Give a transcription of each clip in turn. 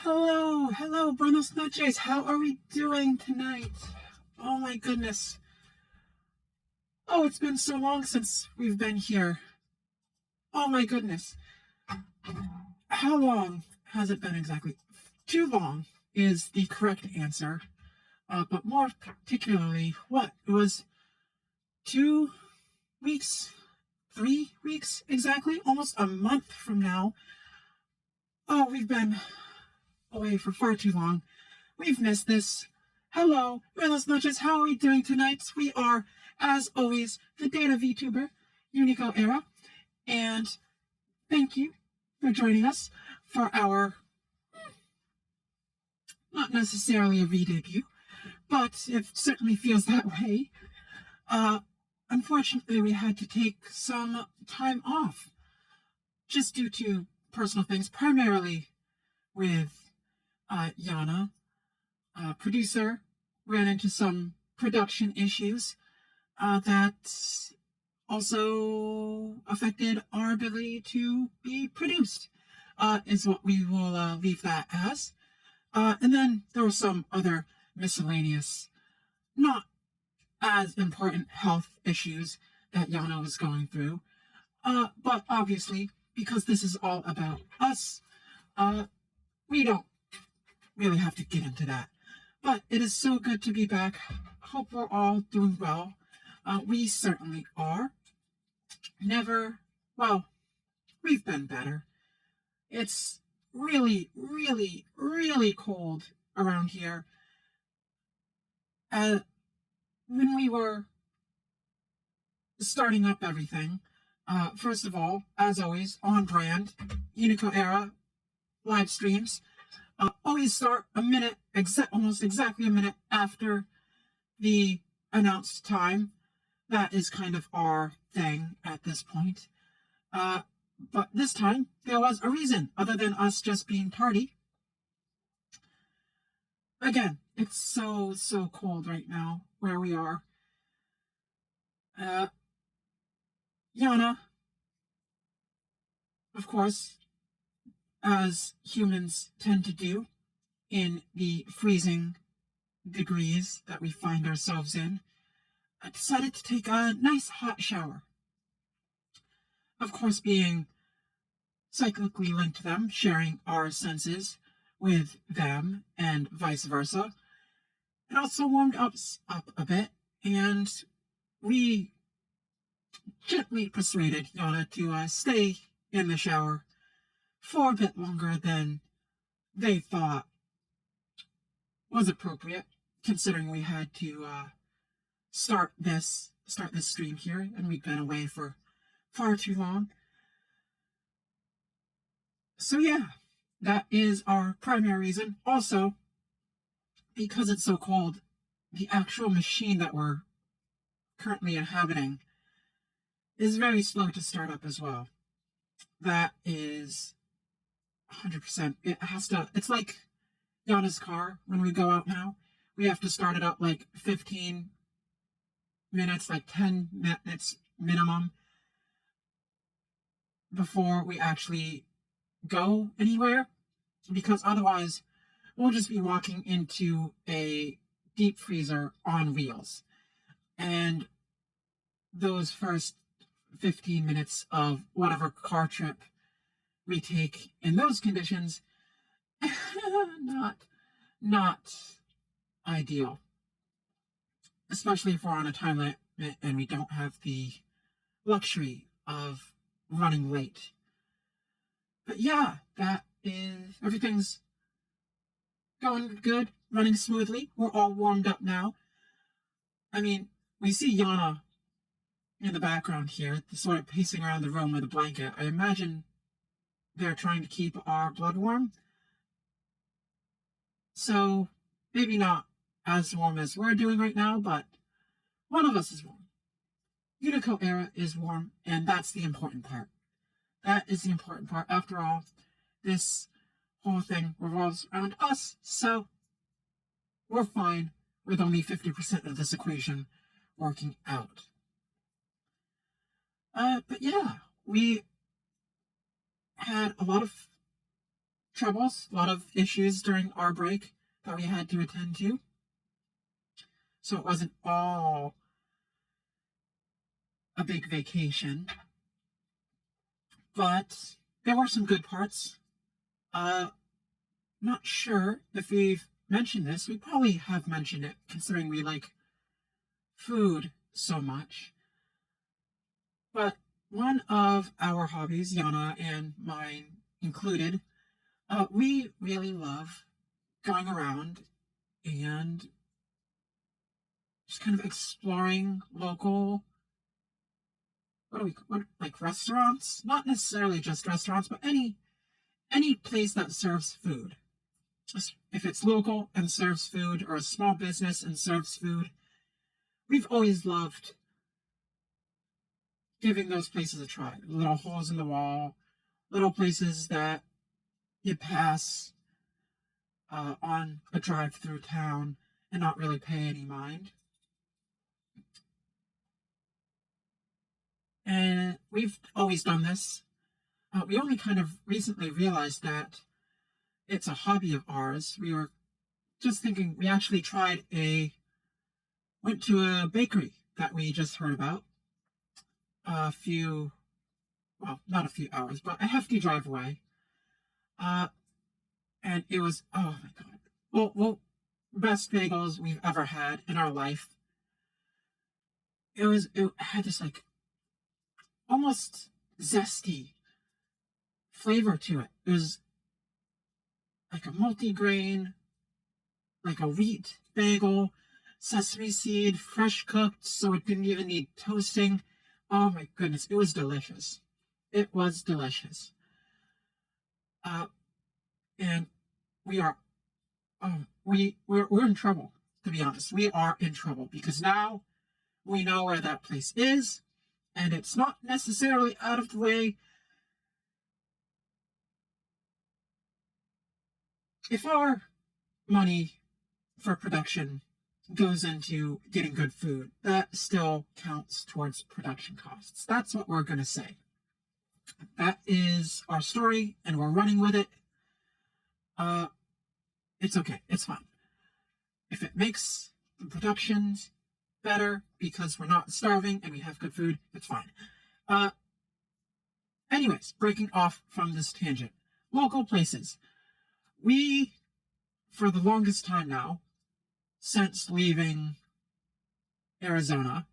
Hello, buenos noches. How are we doing tonight? Oh my goodness. Oh, it's been so long since we've been here. Oh my goodness. How long has it been exactly? Too long is the correct answer. But more particularly, what? It was 2 weeks, 3 weeks exactly, almost a month from now. Oh, we've been away for far too long. We've missed this. Hello, buenas noches. How are we doing tonight? We are, as always, the Data VTuber, Unico Era, and thank you for joining us for our, not necessarily a re-debut, but it certainly feels that way. Uh, Unfortunately, we had to take some time off, just due to personal things, primarily with Yana, producer, ran into some production issues that also affected our ability to be produced, is what we will leave that as. And then there were some other miscellaneous, not as important health issues that Yana was going through. But obviously, because this is all about us, we don't really have to get into that. But it is so good to be back. Hope we're all doing well. We certainly are. Never, well, we've been better. It's really, really, really cold around here. Uh, when we were starting up everything, first of all, as always, on brand, Unico Era live streams always start a minute, almost exactly a minute after the announced time. That is kind of our thing at this point. But this time, there was a reason other than us just being tardy. Again, it's so cold right now where we are. Uh, Yana, of course, as humans tend to do in the freezing degrees that we find ourselves in, I decided to take a nice hot shower. Of course, being cyclically linked to them, sharing our senses with them, and vice versa. It also warmed us up a bit, and we gently persuaded Yana to stay in the shower for a bit longer than they thought was appropriate, considering we had to start this stream here, and we'd been away for far too long. So yeah, that is our primary reason. Also, because it's so cold, the actual machine that we're currently inhabiting is very slow to start up as well. That is 100%. It has to, it's like Yana's car when we go out now. We have to start it up like 15 minutes, like 10 minutes minimum before we actually go anywhere, because otherwise we'll just be walking into a deep freezer on wheels. And those first 15 minutes of whatever car trip we take in those conditions, not ideal. Especially if we're on a time limit and we don't have the luxury of running late. But yeah, that is, everything's going good, running smoothly. We're all warmed up now. I mean, we see Yana in the background here, sort of pacing around the room with a blanket. I imagine they're trying to keep our blood warm. So maybe not as warm as we're doing right now, but one of us is warm. Unico Era is warm, and that's the important part. That is the important part. After all, this whole thing revolves around us, so we're fine with only 50% of this equation working out. But yeah, we had a lot of troubles, a lot of issues during our break that we had to attend to. So it wasn't all a big vacation. But there were some good parts. Not sure if we've mentioned this. We probably have mentioned it, considering we like food so much. But one of our hobbies, Yana and mine included, we really love going around and just kind of exploring local, like restaurants? Not necessarily just restaurants, but any place that serves food. Just if it's local and serves food, or a small business and serves food, we've always loved giving those places a try. Little holes in the wall, little places that you pass on a drive through town and not really pay any mind. And we've always done this. We only kind of recently realized that it's a hobby of ours. We were just thinking, we actually went to a bakery that we just heard about not a few hours, but a hefty drive away. And it was, oh my God. Well, best bagels we've ever had in our life. It had this like almost zesty flavor to it. It was like a multi-grain, like a wheat bagel, sesame seed, fresh cooked, so it didn't even need toasting. Oh my goodness, it was delicious. It was delicious. And we are, we're in trouble, to be honest. We are in trouble because now we know where that place is, and it's not necessarily out of the way. If our money for production goes into getting good food, that still counts towards production costs. That's what we're going to say. That is our story, and we're running with it. It's okay. It's fine. If it makes the productions better because we're not starving and we have good food, it's fine. Anyways, breaking off from this tangent. Local places. We, for the longest time now, since leaving Arizona,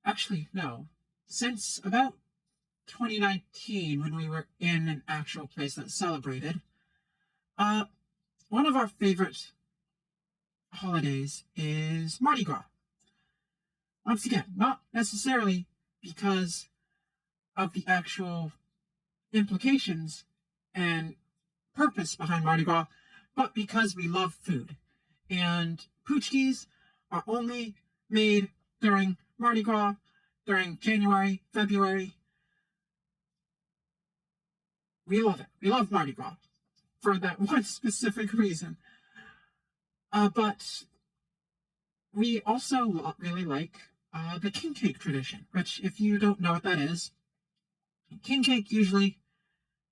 actually, no, since about 2019, when we were in an actual place that celebrated, one of our favorite holidays is Mardi Gras. Once again, not necessarily because of the actual implications and purpose behind Mardi Gras, but because we love food. And Poochkies are only made during Mardi Gras, during January, February. We love it. We love Mardi Gras for that one specific reason. But we also really like the king cake tradition, which, if you don't know what that is, king cake usually,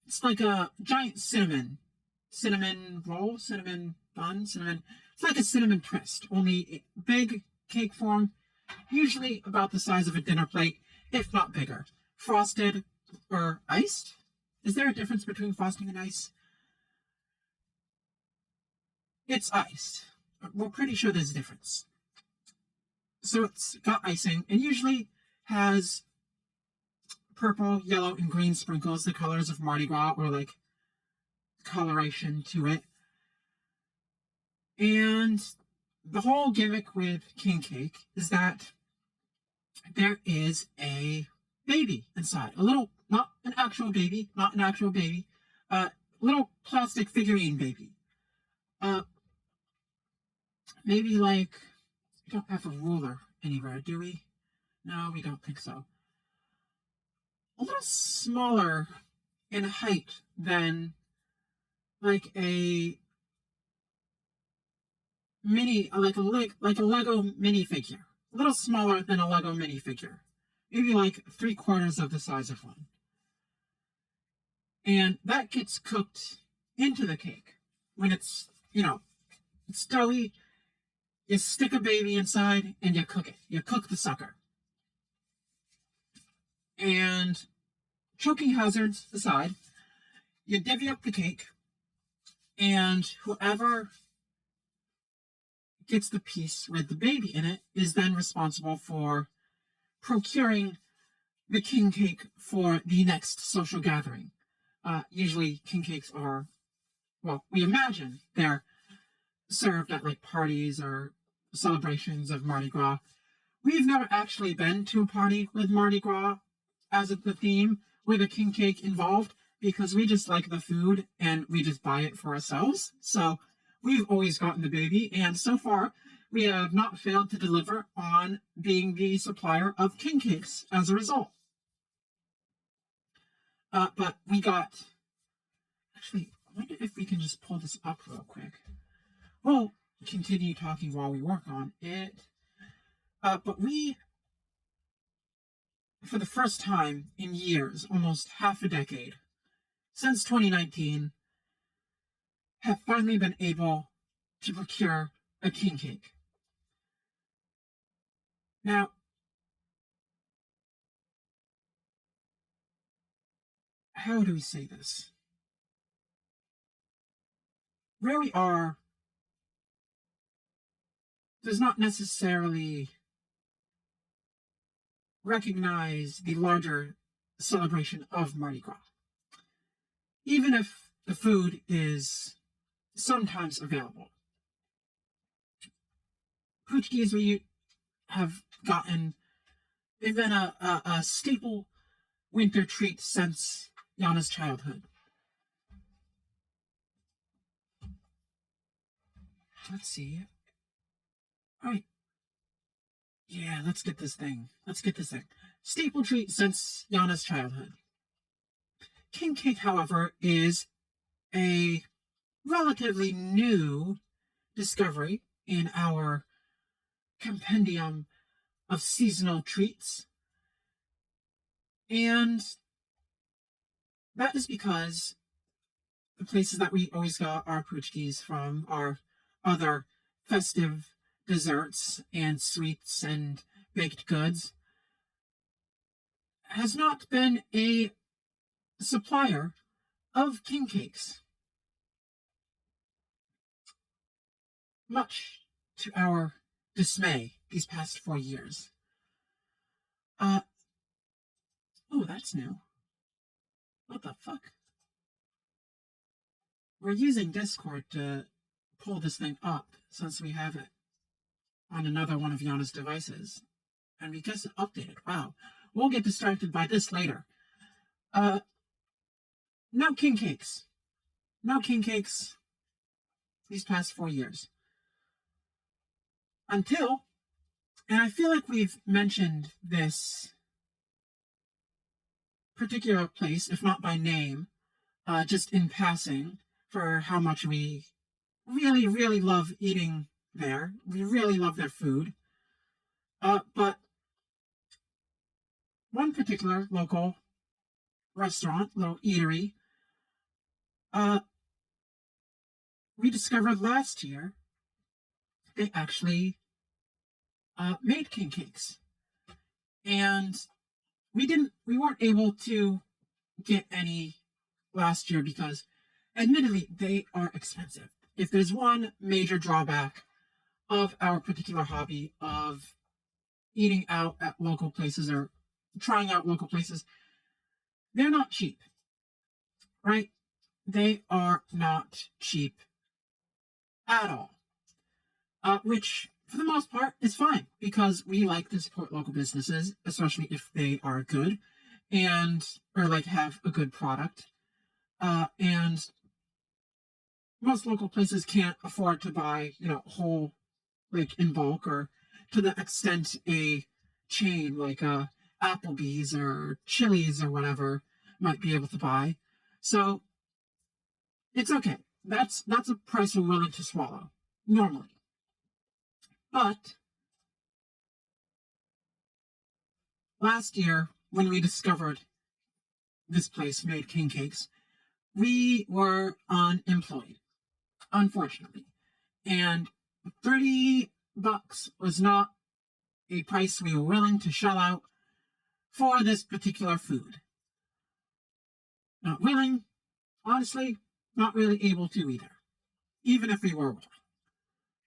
it's like a giant cinnamon roll, cinnamon bun, it's like a cinnamon twist, only big cake form, usually about the size of a dinner plate, if not bigger. Frosted or iced? Is there a difference between frosting and ice? It's iced. We're pretty sure there's a difference. So it's got icing, and usually has purple, yellow, and green sprinkles, the colors of Mardi Gras, or like coloration to it. And the whole gimmick with king cake is that there is a baby inside. A little, not an actual baby, little plastic figurine baby. Maybe like, we don't have a ruler anywhere, do we? No, we don't think so. A little smaller in height than like a like a Lego minifigure. A little smaller than a Lego minifigure. Maybe like 3/4 of the size of one. And that gets cooked into the cake. When it's, it's doughy, you stick a baby inside and you cook it. You cook the sucker. And choking hazards aside, you divvy up the cake, and whoever gets the piece with the baby in it is then responsible for procuring the king cake for the next social gathering. Usually, king cakes are, well, we imagine they're served at like parties or celebrations of Mardi Gras. We've never actually been to a party with Mardi Gras as the theme with a king cake involved because we just like the food and we just buy it for ourselves. So we've always gotten the baby, and so far we have not failed to deliver on being the supplier of king cakes as a result. But we got, actually, I wonder if we can just pull this up real quick. We'll continue talking while we work on it. But we, for the first time in years, almost half a decade, since 2019, have finally been able to procure a king cake. Now, how do we say this? Where we are does not necessarily recognize the larger celebration of Mardi Gras. Even if the food is sometimes available. Poochkies we have gotten, they've been a staple winter treat since Yana's childhood. Let's see. All right. Yeah, let's get this thing. Staple treat since Yana's childhood. King cake, however, is a relatively new discovery in our compendium of seasonal treats. And that is because the places that we always got our poochkies from are other festive desserts and sweets and baked goods has not been a supplier of king cakes. Much to our dismay these past 4 years. Oh, that's new. What the fuck? We're using Discord to pull this thing up since we have it on another one of Yana's devices. And we guess it updated. Wow. We'll get distracted by this later. No king cakes. No king cakes these past 4 years. Until, and I feel like we've mentioned this particular place, if not by name, just in passing, for how much we really, really love eating there. We really love their food. But one particular local restaurant, little eatery, we discovered last year they actually made king cakes. And we weren't able to get any last year because admittedly they are expensive. If there's one major drawback of our particular hobby of eating out at local places or trying out local places, they're not cheap, right? They are not cheap at all. Which, for the most part, is fine because we like to support local businesses, especially if they are good or like have a good product. And most local places can't afford to buy, whole, like in bulk or to the extent a chain like Applebee's or Chili's or whatever might be able to buy. So it's okay. That's a price we're willing to swallow normally. But last year, when we discovered this place made king cakes, we were unemployed, unfortunately. And $30 was not a price we were willing to shell out for this particular food. Not willing, honestly, not really able to either, even if we were willing.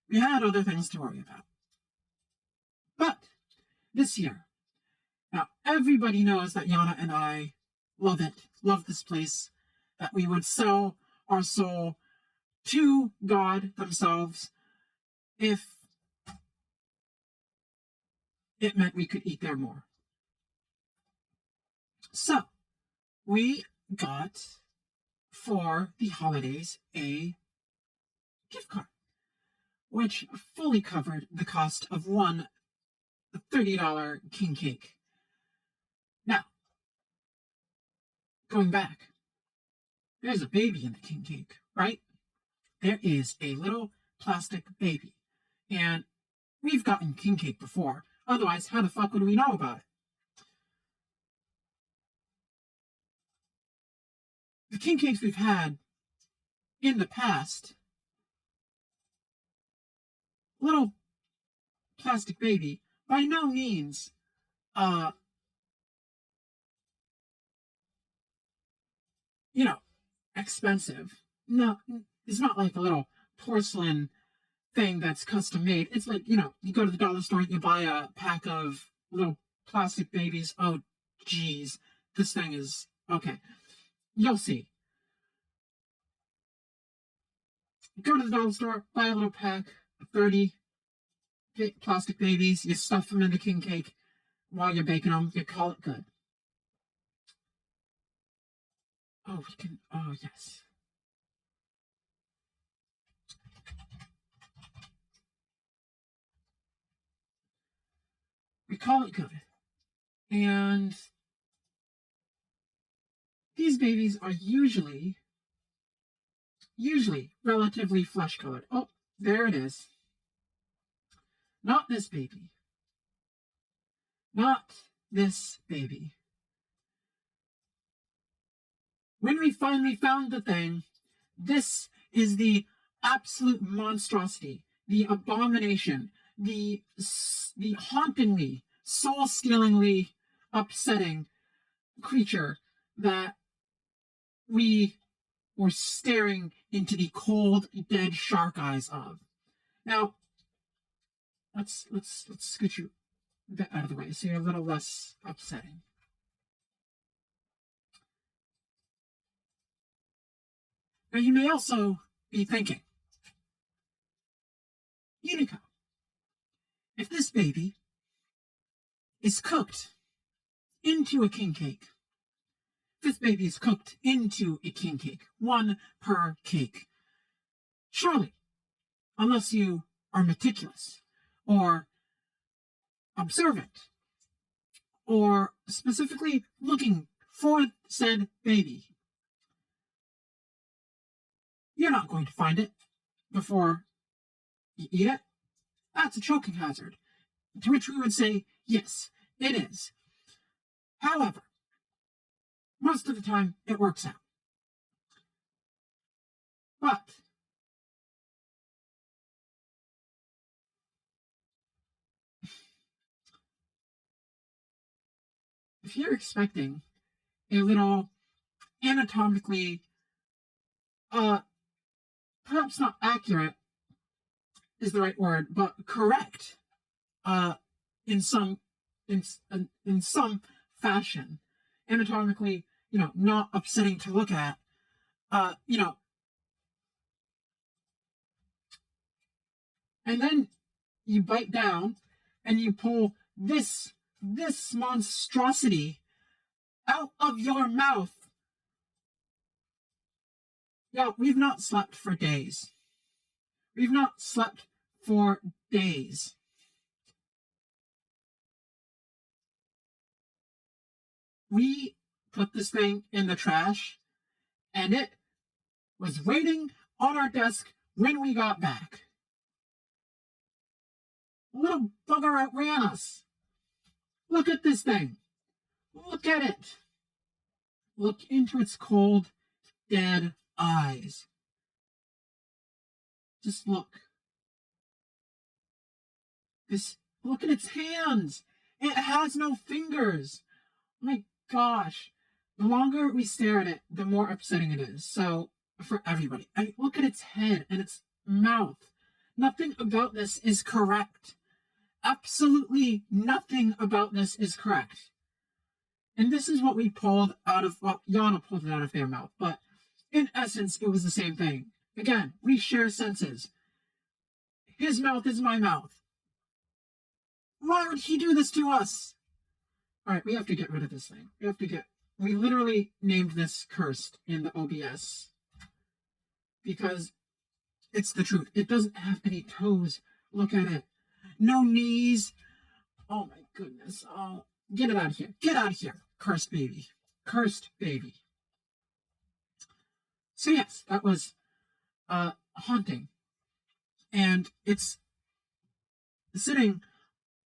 We had other things to worry about. But this year, now everybody knows that Yana and I love it, love this place, that we would sell our soul to God themselves if it meant we could eat there more. So, we got, for the holidays, a gift card, which fully covered the cost of one $30 king cake. Now, going back, there's a baby in the king cake, right? There is a little plastic baby. And we've gotten king cake before. Otherwise, how the fuck would we know about it? The king cakes we've had in the past, little plastic baby, by no means expensive. No, it's not like a little porcelain thing that's custom made. It's like, you go to the dollar store, you buy a pack of little plastic babies. Oh, geez, this thing is okay. You'll see. Go to the dollar store, buy a little pack of 30 plastic babies. You stuff them in the king cake while you're baking them. You call it good. Oh, we can. Oh, yes. We call it good. And these babies are usually relatively flesh colored. Oh, there it is. Not this baby. Not this baby. When we finally found the thing, this is the absolute monstrosity, the abomination, the hauntingly, soul-stealingly upsetting creature that we were staring into the cold, dead shark eyes of. Now, let's scoot you a bit out of the way so you're a little less upsetting. Now, you may also be thinking, Unico, if this baby is cooked into a king cake, this baby is cooked into a king cake, one per cake, surely, unless you are meticulous or observant or specifically looking for said baby, you're not going to find it before you eat it. That's a choking hazard. To which we would say, yes, it is. However, most of the time it works out. But if you're expecting a little anatomically, perhaps not accurate is the right word, but correct, in some fashion, anatomically, not upsetting to look at, and then you bite down and you pull this monstrosity out of your mouth. Yeah, we've not slept for days. We've not slept for days. We put this thing in the trash, and it was waiting on our desk when we got back. A little bugger outran us. Look at this thing. Look at it. Look into its cold, dead eyes. Just look. Look at its hands. It has no fingers. My gosh. The longer we stare at it, the more upsetting it is. So, for everybody, look at its head and its mouth. Nothing about this is correct. Absolutely nothing about this is correct. And this is what we pulled out of, well, Yana pulled it out of their mouth, but in essence, it was the same thing. Again, we share senses. His mouth is my mouth. Why would he do this to us? All right, we have to get rid of this thing. We literally named this cursed in the OBS because it's the truth. It doesn't have any toes. Look at it. No knees. Oh my goodness. Oh, get it out of here. Get out of here. Cursed baby. Cursed baby. So yes, that was haunting. And it's sitting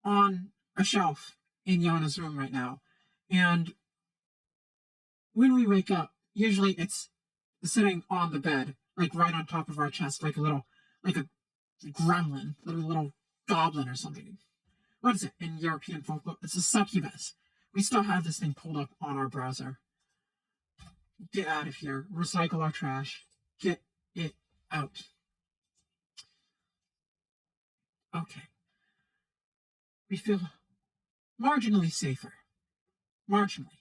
on a shelf in Yana's room right now. And when we wake up, usually it's sitting on the bed, like right on top of our chest, like a gremlin, little goblin or something. What is it in European folklore? It's a succubus. We still have this thing pulled up on our browser. Get out of here. Recycle our trash. Get it out. Okay. We feel marginally safer. Marginally.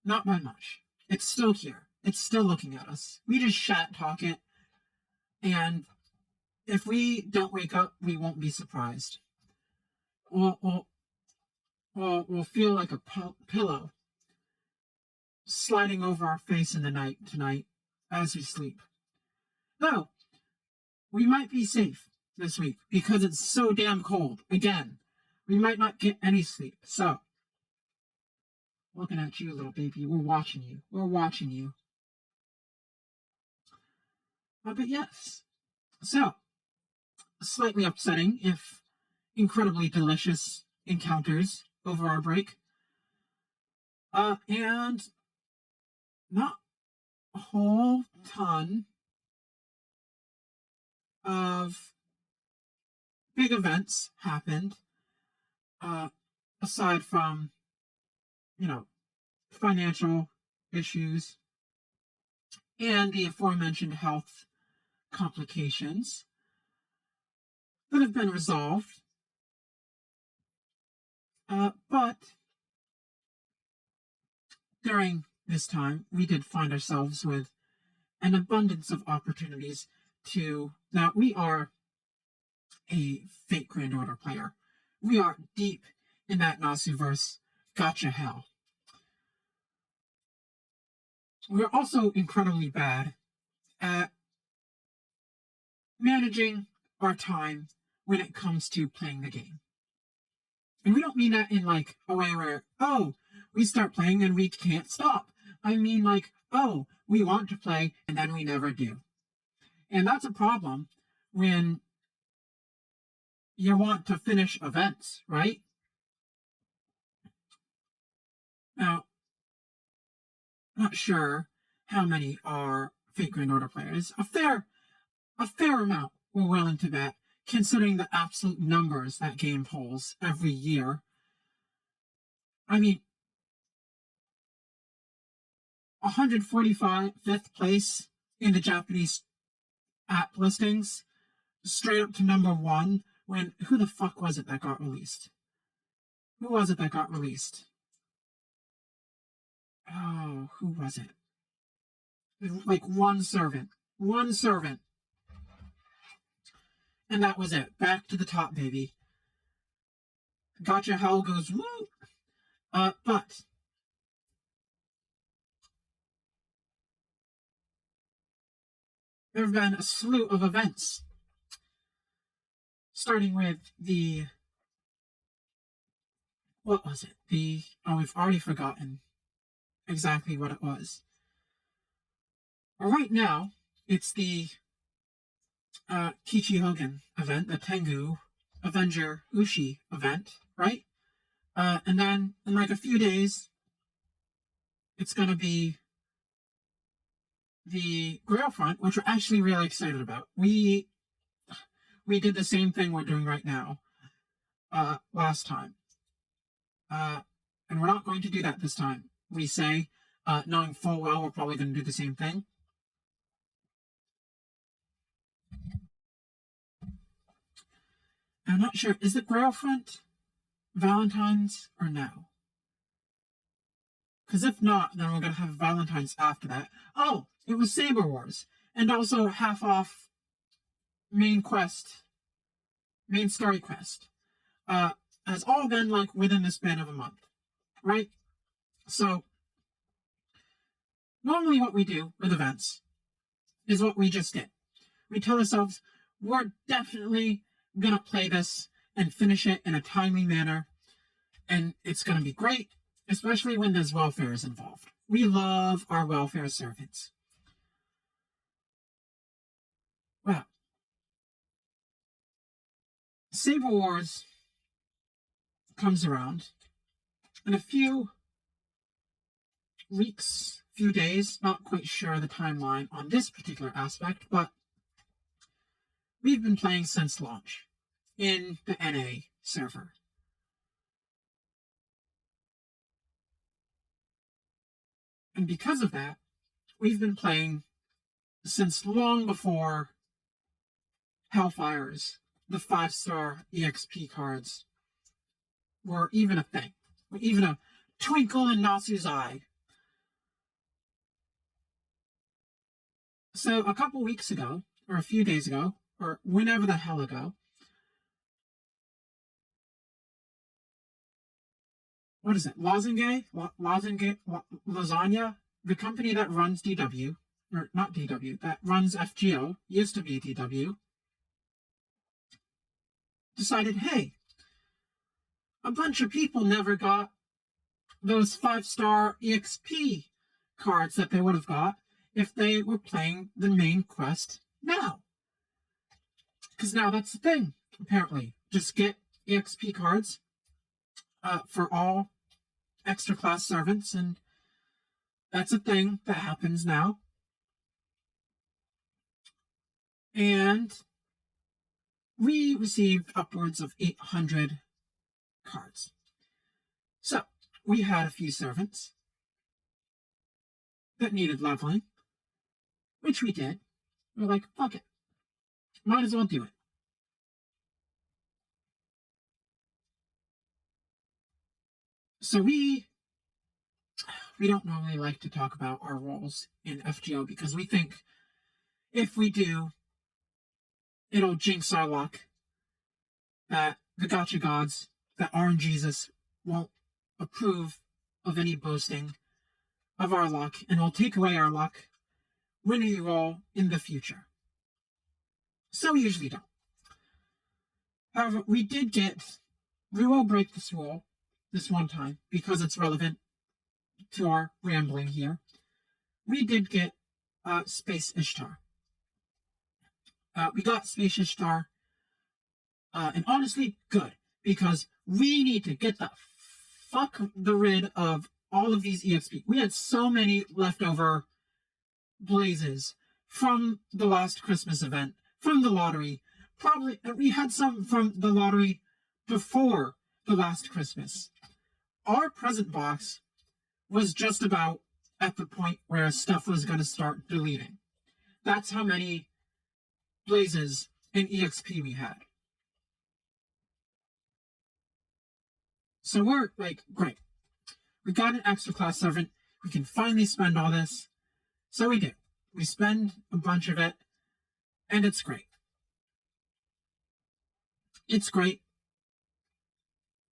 Not by much. It's still here. It's still looking at us. We just shat talk it. And if we don't wake up, we won't be surprised. We'll feel like a pillow sliding over our face in the night tonight as we sleep. Though, we might be safe this week because it's so damn cold. Again, we might not get any sleep. So, looking at you, little baby, we're watching you. We're watching you. But yes. So, slightly upsetting, if incredibly delicious encounters over our break. And not a whole ton of big events happened, aside from, financial issues and the aforementioned health complications that have been resolved. But during this time, we did find ourselves with an abundance of opportunities now we are a Fate Grand Order player. We are deep in that Nasuverse gotcha hell. We're also incredibly bad at managing our time when it comes to playing the game. And we don't mean that in like a way where, we start playing and we can't stop. I mean like, we want to play and then we never do. And that's a problem when you want to finish events, right? Now, not sure how many are Fate Grand Order players. A fair amount we're willing to bet, considering the absolute numbers that game pulls every year. I mean, 145th place in the Japanese app listings, straight up to number 1, when, who the fuck was it that got released? Who was it that got released? Oh, who was it? Like one servant. And that was it. Back to the top, baby. Gotcha Hell goes woo. But there have been a slew of events. Starting with what was it? We've already forgotten exactly what it was. Right now, it's the Kichi Hogan event, the Tengu Avenger Ushi event, right? And then in like a few days, it's going to be the Grail front, which we're actually really excited about. We did the same thing we're doing right now last time. And we're not going to do that this time. We say, knowing full well we're probably going to do the same thing. I'm not sure. Is the Grail front Valentine's or no? Because if not, then we're going to have Valentine's after that. Oh, it was Saber Wars. And also half off main story quest. Has all been like within the span of a month, right? So, normally what we do with events is what we just did. We tell ourselves, we're definitely going to play this and finish it in a timely manner, and it's going to be great, especially when there's welfares involved. We love our welfare servants. Well, Saber Wars comes around in a few weeks, few days, not quite sure the timeline on this particular aspect, but we've been playing since launch in the NA server. And because of that, we've been playing since long before Hellfires, the 5-star EXP cards, were even a thing, or even a twinkle in Nasu's eye. So a couple weeks ago, or a few days ago, or whenever the hell ago, what is it? Lasagna, the company that runs DW, or not DW, that runs FGO, used to be DW, decided, hey, a bunch of people never got those 5-star EXP cards that they would have got if they were playing the main quest now. Because now that's the thing, apparently. Just get EXP cards for all extra class servants, and that's a thing that happens now. And we received upwards of 800 cards. So, we had a few servants that needed leveling, which we did. We're like, fuck it. Might as well do it. So we don't normally like to talk about our roles in FGO because we think if we do, it'll jinx our luck, that the gotcha gods, that RNGesus won't approve of any boasting of our luck and will take away our luck when we roll in the future. So we usually don't. However, we will break this rule this one time because it's relevant to our rambling here. We did get Space Ishtar. We got Space Ishtar, and honestly, good, because we need to get the fuck rid of all of these EXP. We had so many leftover blazes from the last Christmas event, from the lottery. Probably, we had some from the lottery before the last Christmas. Our present box was just about at the point where stuff was going to start deleting. That's how many blazes and EXP we had. So we're like, great. We got an extra class servant. We can finally spend all this. So we do. We spend a bunch of it, and it's great. It's great.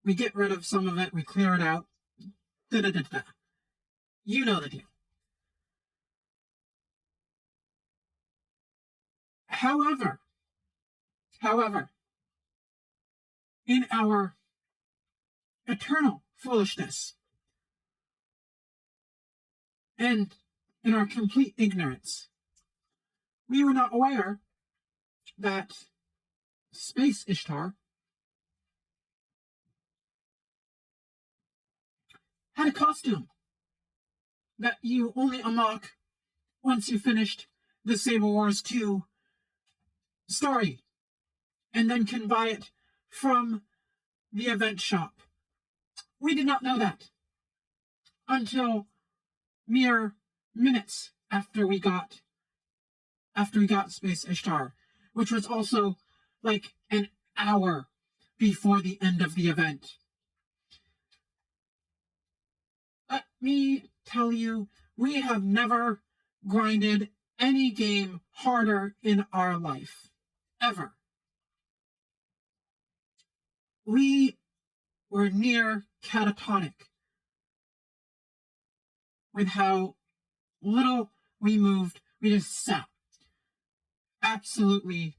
We get rid of some of it. We clear it out. Da-da-da-da. You know the deal. However, in our eternal foolishness and in our complete ignorance, we were not aware that Space Ishtar had a costume that you only unlock once you finished the Sable Wars 2 story, and then can buy it from the event shop. We did not know that until mere minutes after we got Space Ishtar, which was also like an hour before the end of the event. Let me tell you, we have never grinded any game harder in our life. Ever. We were near catatonic with how little we moved. We just sat, absolutely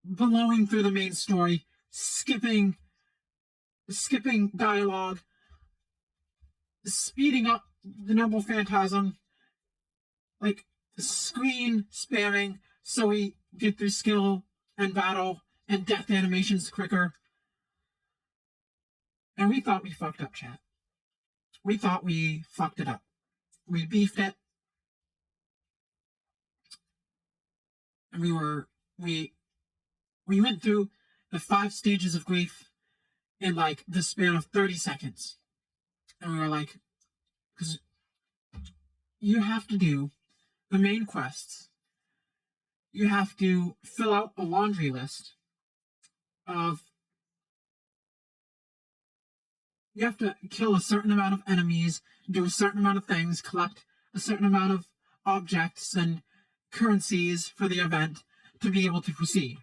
blowing through the main story, skipping dialogue, speeding up the Noble Phantasm, like screen spamming so we get through skill and battle and death animations quicker. And we thought we fucked up, chat. We thought we fucked it up. We beefed it. And we went through the 5 stages of grief in like the span of 30 seconds. And we were like, because you have to do the main quests. You have to fill out a laundry list of, you have to kill a certain amount of enemies, do a certain amount of things, collect a certain amount of objects and currencies for the event to be able to proceed.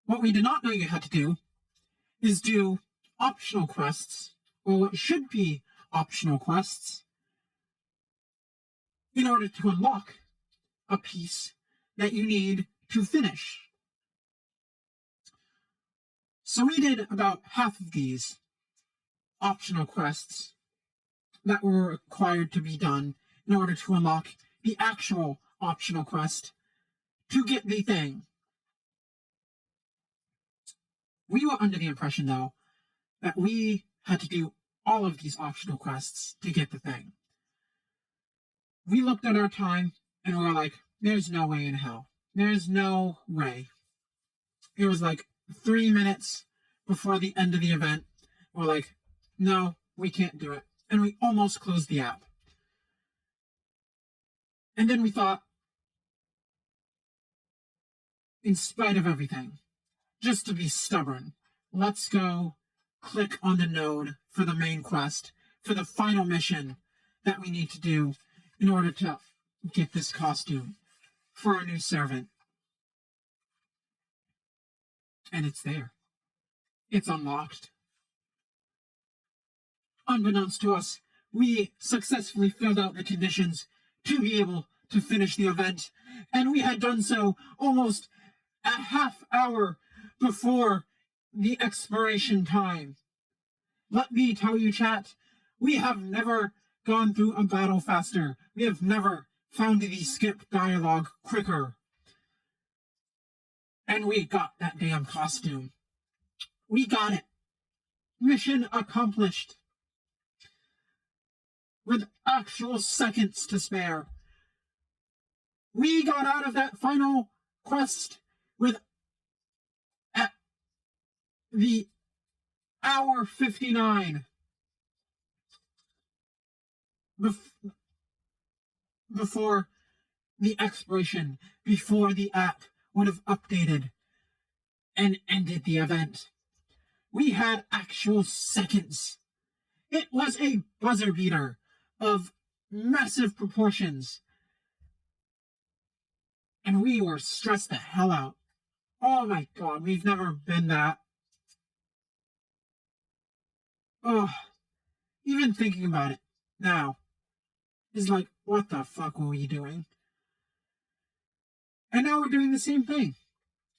What we did not know you had to do is do optional quests, or what should be optional quests, in order to unlock a piece that you need to finish. So we did about half of these optional quests that were required to be done in order to unlock the actual optional quest to get the thing. We were under the impression, though, that we had to do all of these optional quests to get the thing. We looked at our time and we were like, there's no way in hell. There's no way. It was like 3 minutes before the end of the event. We're like, no, we can't do it. And we almost closed the app. And then we thought, in spite of everything, just to be stubborn, let's go click on the node for the main quest, for the final mission that we need to do in order to get this costume for our new servant. And it's there. It's unlocked. Unbeknownst to us, we successfully filled out the conditions to be able to finish the event, and we had done so almost a half hour before the expiration time. Let me tell you, chat, we have never gone through a battle faster. We have never found the skip dialogue quicker. And we got that damn costume. We got it. Mission accomplished. With actual seconds to spare. We got out of that final quest with at the hour 59 before the expiration, before the app would have updated and ended the event. We had actual seconds. It was a buzzer beater of massive proportions. And we were stressed the hell out. Oh my god, we've never been that. Oh, even thinking about it now is like, what the fuck were we doing? And now we're doing the same thing,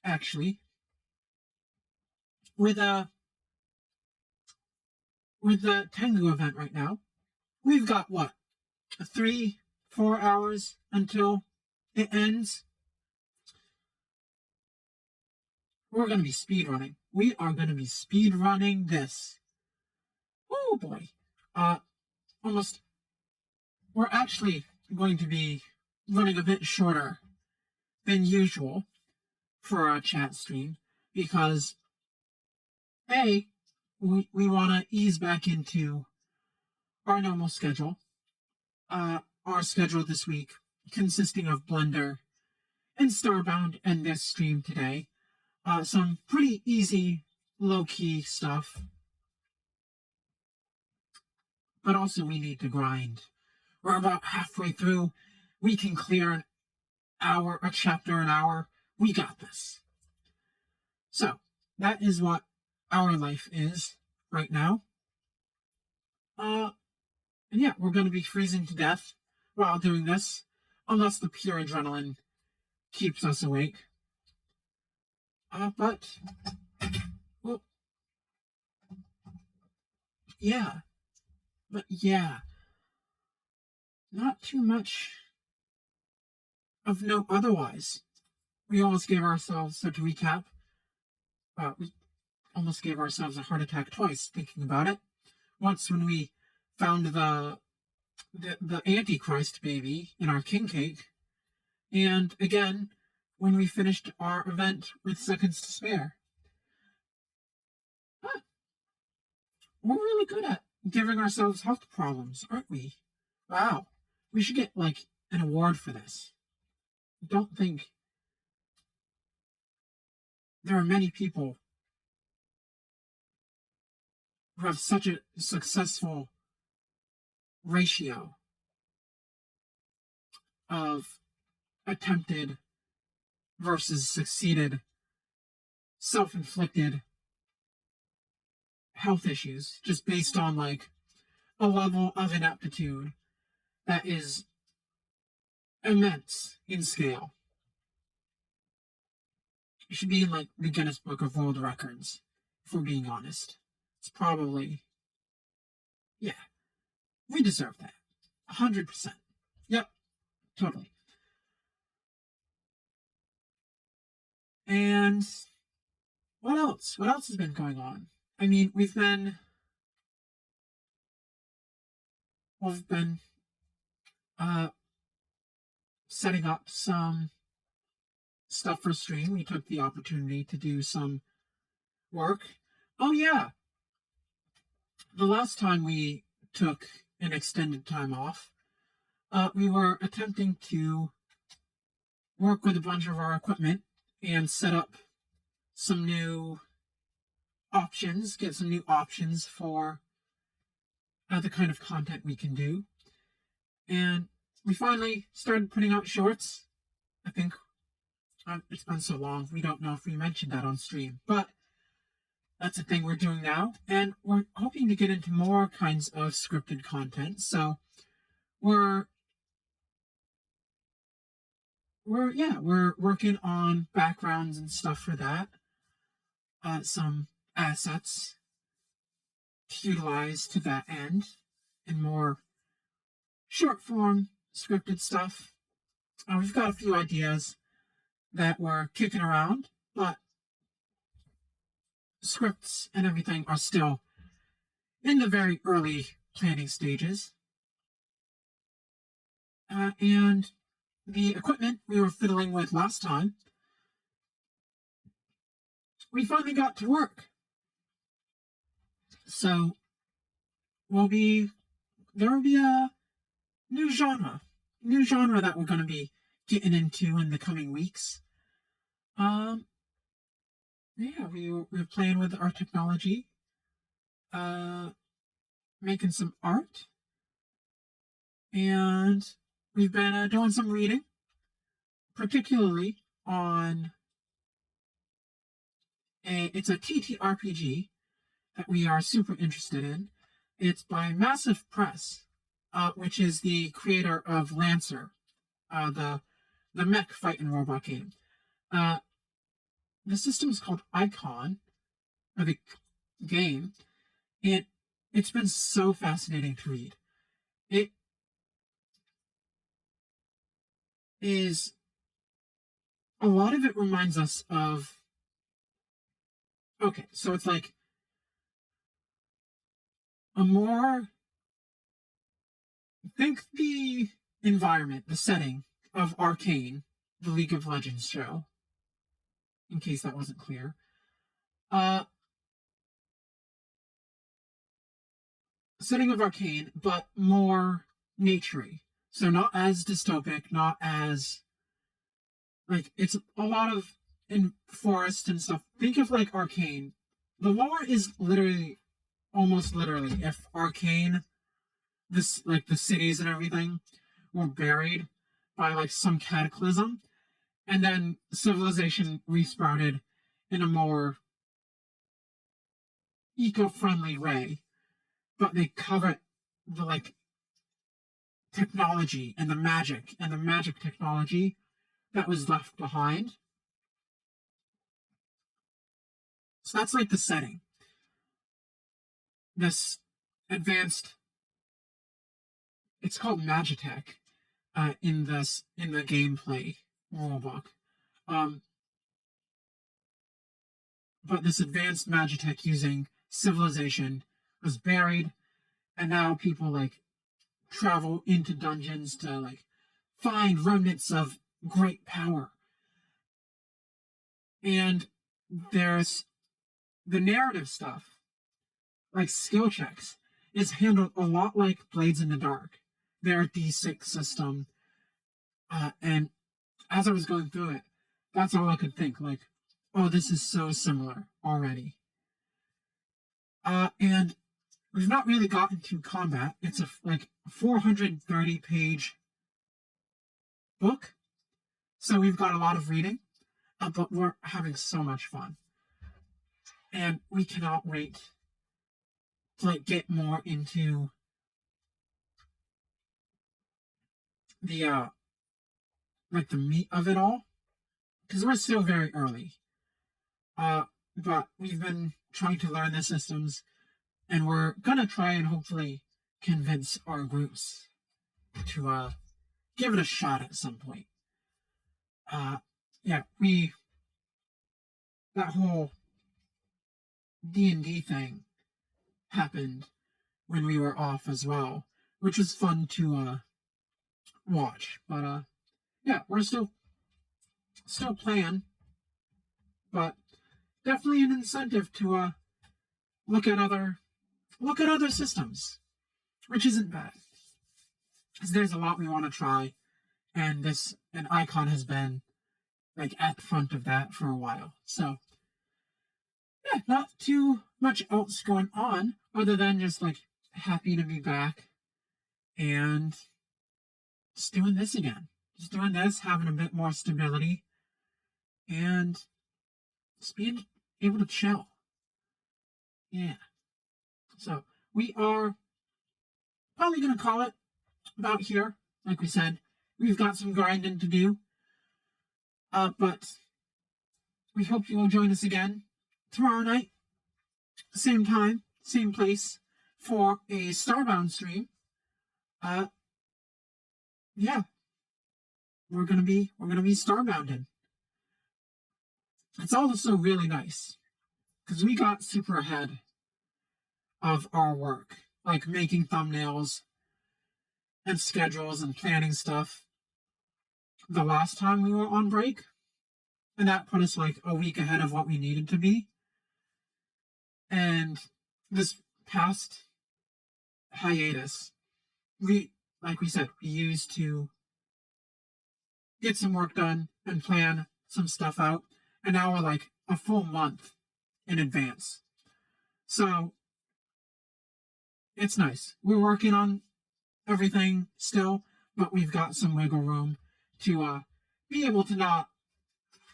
actually, with the Tengu event right now. We've got what, 3-4 hours until it ends. We're going to be speedrunning. We are going to be speedrunning this. Oh boy. Almost we're actually going to be running a bit shorter than usual for our chat stream because A, we want to ease back into our normal schedule. Our schedule this week consisting of Blender and Starbound and this stream today. Some pretty easy, low-key stuff. But also we need to grind. We're about halfway through. We can clear a chapter an hour. We got this. So, that is what our life is right now. And yeah, we're going to be freezing to death while doing this, unless the pure adrenaline keeps us awake. But, well, yeah. But yeah, not too much of note otherwise. We almost gave ourselves, so to recap, we almost gave ourselves a heart attack twice thinking about it. Once when we found the Antichrist baby in our king cake, and again when we finished our event with seconds to spare. Huh. We're really good at giving ourselves health problems, aren't we? Wow. We should get, like, an award for this. I don't think there are many people who have such a successful ratio of attempted versus succeeded self-inflicted health issues just based on, like, a level of ineptitude that is immense in scale. It should be in, like, the Guinness Book of World Records, if we're being honest. It's probably, yeah, we deserve that. 100%. Yep, totally. And what else? What else has been going on? I mean, we've been setting up some stuff for stream. We took the opportunity to do some work. Oh yeah, the last time we took an extended time off, we were attempting to work with a bunch of our equipment and set up some new options, get some new options for the kind of content we can do. And we finally started putting out shorts. I think it's been so long, we don't know if we mentioned that on stream, but that's a thing we're doing now. And we're hoping to get into more kinds of scripted content. So we're working on backgrounds and stuff for that. Some assets to utilize to that end, and more short form scripted stuff. We've got a few ideas that we're kicking around, but scripts and everything are still in the very early planning stages. And the equipment we were fiddling with last time, we finally got to work. So there will be a new genre that we're going to be getting into in the coming weeks. Yeah, we're playing with our technology, making some art, and we've been doing some reading, particularly on it's a TTRPG that we are super interested in. It's by Massive Press, which is the creator of Lancer, the mech fighting robot game. The system is called Icon, or the game. It's been so fascinating to read. It is, a lot of it reminds us of, okay, so it's like a more think the environment, the setting of Arcane, the League of Legends show, in case that wasn't clear. Uh, Setting of Arcane, but more naturey. So not as dystopic, not as like it's a lot of in forest and stuff. Think of like Arcane. The lore is literally, almost literally, if Arcane, this like the cities and everything, were buried by like some cataclysm, and then civilization resprouted in a more eco-friendly way, but they cover the like technology and the magic technology that was left behind. So that's like the setting. This advanced, it's called Magitech in the gameplay rulebook. Um, but this advanced Magitech using civilization was buried, and now people like travel into dungeons to like find remnants of great power. And there's the narrative stuff, like skill checks, is handled a lot like Blades in the Dark. Their D6 system. And as I was going through it, that's all I could think. Like, oh, this is so similar already. And we've not really gotten to combat. It's a like 430-page book, so we've got a lot of reading, but we're having so much fun, and we cannot wait to like get more into the like the meat of it all, because we're still very early. But we've been trying to learn the systems, and we're gonna try and hopefully convince our groups to give it a shot at some point. Yeah, we that whole D&D thing happened when we were off as well, which was fun to watch. But yeah, we're still playing, but definitely an incentive to look at other systems, which isn't bad. Because there's a lot we want to try, and Icon has been like at the front of that for a while. So yeah, not too much else going on other than just like happy to be back and just doing this again. Just doing this, having a bit more stability, and just being able to chill. Yeah. So we are probably going to call it about here. Like we said, we've got some grinding to do. But we hope you will join us again tomorrow night, same time, same place, for a Starbound stream. Yeah, we're gonna be starbounding. It's also really nice because we got super ahead of our work, like making thumbnails and schedules and planning stuff the last time we were on break, and that put us like a week ahead of what we needed to be. And this past hiatus, like we said, we used to get some work done and plan some stuff out, and now we're like a full month in advance. So it's nice. We're working on everything still, but we've got some wiggle room to be able to not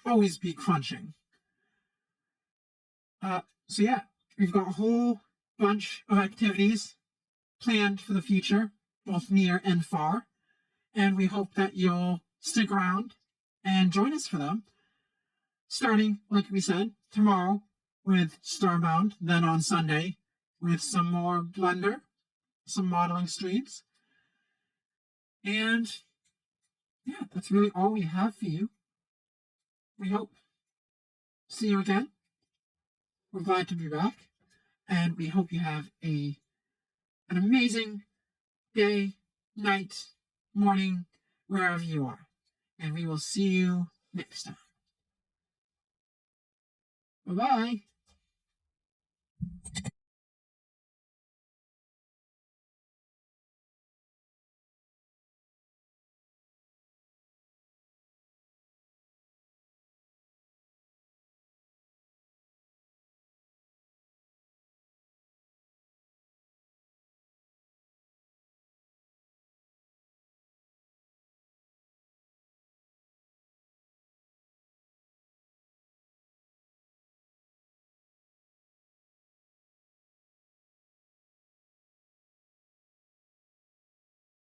always be crunching. So yeah, we've got a whole bunch of activities planned for the future, both near and far, and we hope that you'll stick around and join us for them. Starting, like we said, tomorrow with Starbound, then on Sunday with some more Blender, some modeling streams. And yeah, that's really all we have for you. We hope to see you again. We're glad to be back, and we hope you have an amazing day, night, morning, wherever you are. And we will see you next time. Bye bye.